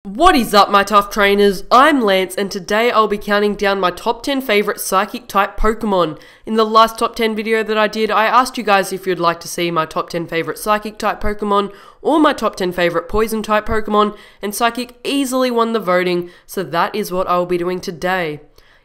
What is up, my tough trainers? I'm Lance, and today I'll be counting down my top 10 favorite psychic type Pokemon. In the last top 10 video that I did, I asked you guys if you'd like to see my top 10 favorite psychic type Pokemon or my top 10 favorite poison type Pokemon, and psychic easily won the voting, so that is what I will be doing today.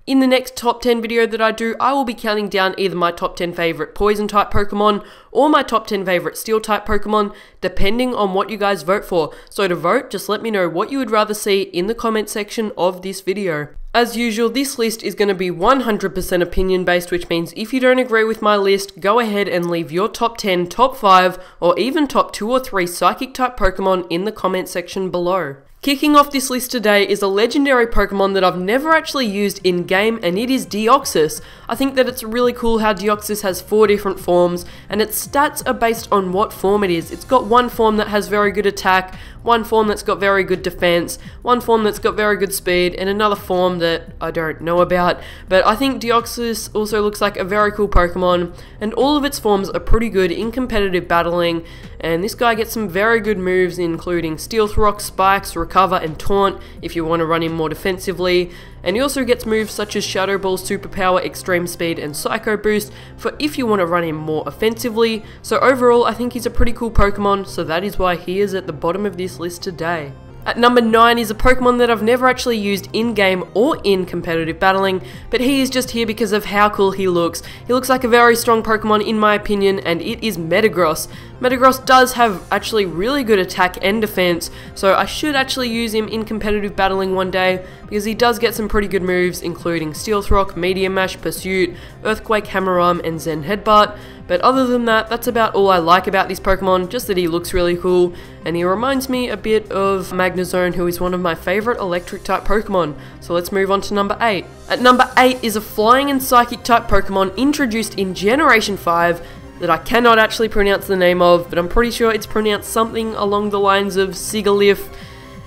In the next top 10 video that I do, I will be counting down either my top 10 favorite poison type Pokemon or my top 10 favorite steel type Pokemon, depending on what you guys vote for. So to vote, just let me know what you would rather see in the comment section of this video. As usual, this list is going to be 100% opinion based, which means if you don't agree with my list, go ahead and leave your top 10, top 5, or even top 2 or 3 psychic type Pokemon in the comment section below. Kicking off this list today is a legendary Pokemon that I've never actually used in-game, and it is DEOXYS. I think that it's really cool how DEOXYS has 4 different forms, and its stats are based on what form it is. It's got one form that has very good attack, one form that's got very good defense, one form that's got very good speed, and another form that I don't know about. But I think DEOXYS also looks like a very cool Pokemon, and all of its forms are pretty good in competitive battling, and this guy gets some very good moves, including Steel Rock, Spikes, Recover, and Taunt if you want to run him more defensively. And he also gets moves such as Shadow Ball, Superpower, Extreme Speed, and Psycho Boost for if you want to run him more offensively. So overall, I think he's a pretty cool Pokemon, so that is why he is at the bottom of this list today. At number 9 is a Pokemon that I've never actually used in-game or in competitive battling, but he is just here because of how cool he looks. He looks like a very strong Pokemon in my opinion, and it is Metagross. Metagross does have actually really good attack and defense, so I should actually use him in competitive battling one day, because he does get some pretty good moves, including Steel Rock, Medium Mash, Pursuit, Earthquake, Hammer Arm, and Zen Headbutt. But other than that, that's about all I like about this Pokemon, just that he looks really cool, and he reminds me a bit of Magnezone, who is one of my favourite electric type Pokemon. So let's move on to number 8. At number 8 is a flying and psychic type Pokemon introduced in Generation 5 that I cannot actually pronounce the name of, but I'm pretty sure it's pronounced something along the lines of SIGILYPH,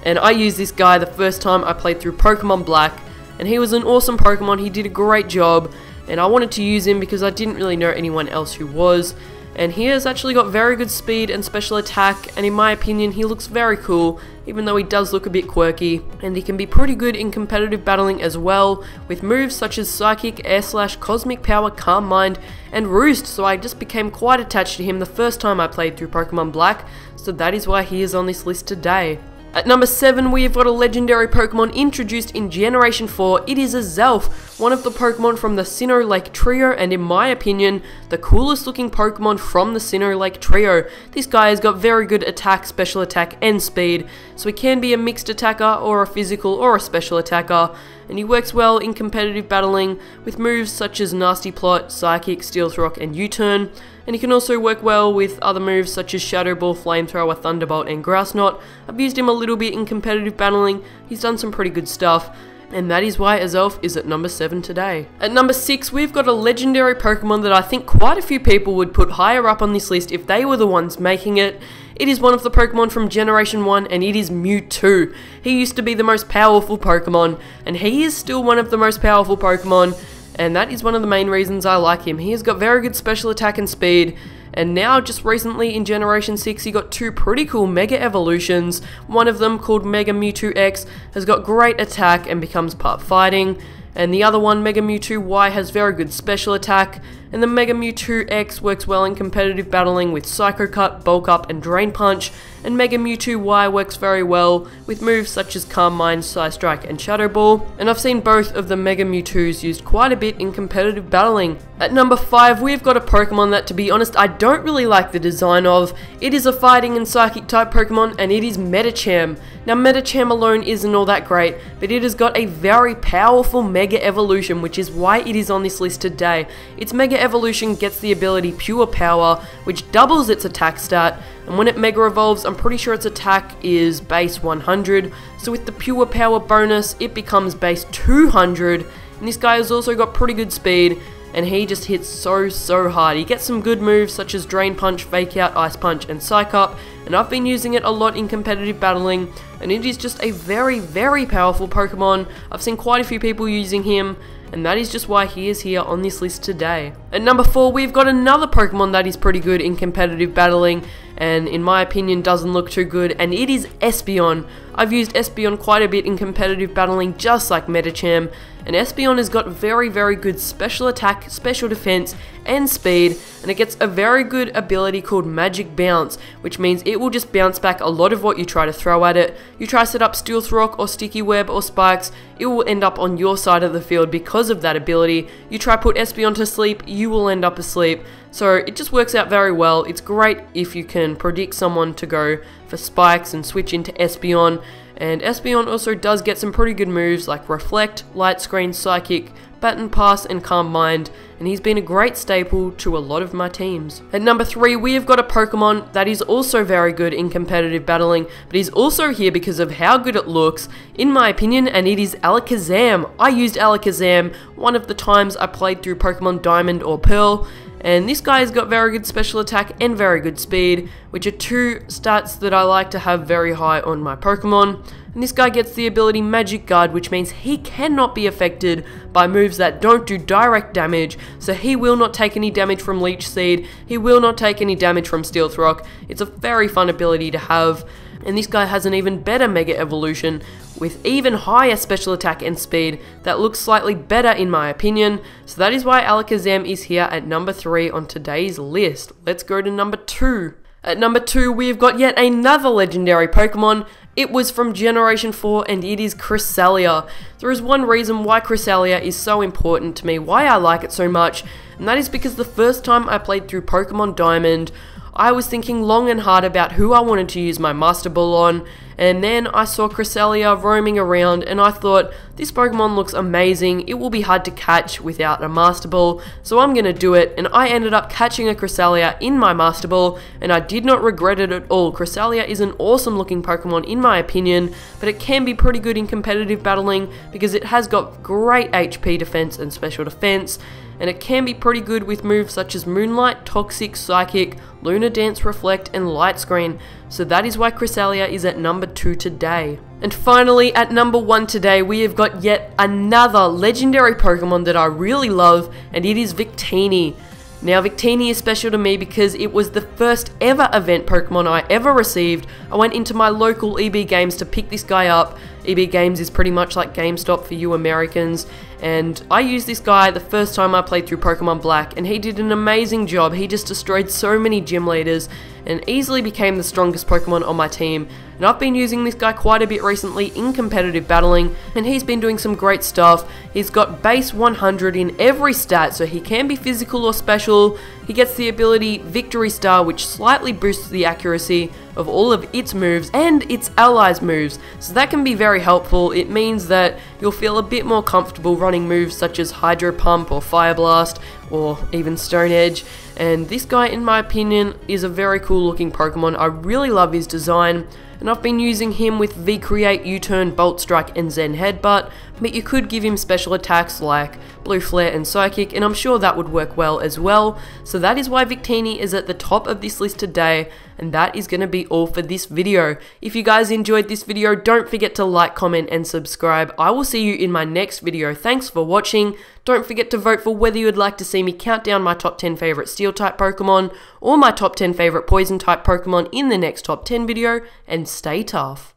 and I used this guy the first time I played through Pokemon Black, and he was an awesome Pokemon. He did a great job, and I wanted to use him because I didn't really know anyone else who was, and he has actually got very good speed and special attack, and in my opinion he looks very cool, even though he does look a bit quirky, and he can be pretty good in competitive battling as well, with moves such as Psychic, Air Slash, Cosmic Power, Calm Mind, and Roost, so I just became quite attached to him the first time I played through Pokemon Black, so that is why he is on this list today. At number 7, we have got a legendary Pokemon introduced in Generation 4. It is AZELF, one of the Pokemon from the Sinnoh Lake Trio, and in my opinion, the coolest looking Pokemon from the Sinnoh Lake Trio. This guy has got very good attack, special attack, and speed, so he can be a mixed attacker, or a physical, or a special attacker, and he works well in competitive battling with moves such as Nasty Plot, Psychic, Steel Rock, and U-Turn, and he can also work well with other moves such as Shadow Ball, Flamethrower, Thunderbolt, and Grass Knot. I've used him a little bit in competitive battling. He's done some pretty good stuff, and that is why AZELF is at number 7 today. At number 6, we've got a legendary Pokemon that I think quite a few people would put higher up on this list if they were the ones making it. It is one of the Pokemon from Generation 1, and it is MEWTWO. He used to be the most powerful Pokemon, and he is still one of the most powerful Pokemon, and that is one of the main reasons I like him. He has got very good special attack and speed, and now just recently in Generation 6 he got 2 pretty cool Mega Evolutions. One of them, called Mega Mewtwo X, has got great attack and becomes part fighting, and the other one, Mega Mewtwo Y, has very good special attack, and the Mega Mewtwo X works well in competitive battling with Psycho Cut, Bulk Up, and Drain Punch, and Mega Mewtwo Y works very well with moves such as Calm Mind, Psy Strike, and Shadow Ball, and I've seen both of the Mega Mewtwo's used quite a bit in competitive battling. At number 5, we've got a Pokemon that, to be honest, I don't really like the design of. It is a fighting and psychic type Pokemon, and it is MEDICHAM. Now, MEDICHAM alone isn't all that great, but it has got a very powerful Mega Evolution, which is why it is on this list today. Its Mega Evolution gets the ability Pure Power, which doubles its attack stat, and when it Mega Evolves, I'm pretty sure its attack is base 100, so with the Pure Power bonus, it becomes base 200, and this guy has also got pretty good speed, and he just hits so hard. He gets some good moves such as Drain Punch, Fake Out, Ice Punch, and Psych Up, and I've been using it a lot in competitive battling, and it is just a very powerful Pokemon. I've seen quite a few people using him, and that is just why he is here on this list today. At number 4, we've got another Pokemon that is pretty good in competitive battling, and in my opinion doesn't look too good, and it is ESPEON. I've used ESPEON quite a bit in competitive battling, just like MEDICHAM, and ESPEON has got very good special attack, special defense, and speed, and it gets a very good ability called Magic Bounce, which means it will just bounce back a lot of what you try to throw at it. You try to set up Stealth Rock or Sticky Web or Spikes, it will end up on your side of the field because of that ability. You try to put ESPEON to sleep, you will end up asleep. So it just works out very well. It's great if you can predict someone to go for Spikes and switch into ESPEON. And ESPEON also does get some pretty good moves like Reflect, Light Screen, Psychic, Baton Pass, and Calm Mind, and he's been a great staple to a lot of my teams. At number 3, we have got a Pokemon that is also very good in competitive battling, but he's also here because of how good it looks, in my opinion, and it is ALAKAZAM. I used ALAKAZAM one of the times I played through Pokemon Diamond or Pearl, and this guy has got very good special attack and very good speed, which are two stats that I like to have very high on my Pokemon. And this guy gets the ability Magic Guard, which means he cannot be affected by moves that don't do direct damage, so he will not take any damage from Leech Seed, he will not take any damage from Stealth Rock. It's a very fun ability to have. And this guy has an even better Mega Evolution with even higher special attack and speed that looks slightly better in my opinion. So that is why ALAKAZAM is here at number 3 on today's list. Let's go to number 2. At number 2, we've got yet another legendary Pokemon. It was from Generation 4 and it is CRESSELIA. There is one reason why CRESSELIA is so important to me, why I like it so much, and that is because the first time I played through Pokemon Diamond, I was thinking long and hard about who I wanted to use my Master Ball on, and then I saw CRESSELIA roaming around and I thought, this Pokemon looks amazing, it will be hard to catch without a Master Ball, so I'm gonna do it, and I ended up catching a CRESSELIA in my Master Ball, and I did not regret it at all. CRESSELIA is an awesome looking Pokemon in my opinion, but it can be pretty good in competitive battling because it has got great HP defense and special defense, and it can be pretty good with moves such as Moonlight, Toxic, Psychic, Lunar Dance, Reflect, and Light Screen. So that is why CRESSELIA is at number 2 today. And finally, at number 1 today, we have got yet another legendary Pokemon that I really love, and it is VICTINI. Now, VICTINI is special to me because it was the first ever event Pokemon I ever received. I went into my local EB Games to pick this guy up. EB Games is pretty much like GameStop for you Americans, and I used this guy the first time I played through Pokemon Black, and he did an amazing job. He just destroyed so many gym leaders and easily became the strongest Pokemon on my team. And I've been using this guy quite a bit recently in competitive battling, and he's been doing some great stuff. He's got base 100 in every stat, so he can be physical or special. He gets the ability Victory Star, which slightly boosts the accuracy of all of its moves and its allies' moves, so that can be very helpful. It means that you'll feel a bit more comfortable running moves such as Hydro Pump or Fire Blast or even Stone Edge. And this guy, in my opinion, is a very cool looking Pokemon. I really love his design, and I've been using him with V-Create, U-Turn, Bolt Strike, and Zen Headbutt, but you could give him special attacks like Blue Flare and Psychic, and I'm sure that would work well as well. So that is why VICTINI is at the top of this list today, and that is going to be all for this video. If you guys enjoyed this video, don't forget to like, comment, and subscribe. I will see you in my next video. Thanks for watching. Don't forget to vote for whether you would like to see me count down my top 10 favorite Steel-type Pokemon or my top 10 favorite Poison-type Pokemon in the next top 10 video, and stay tough.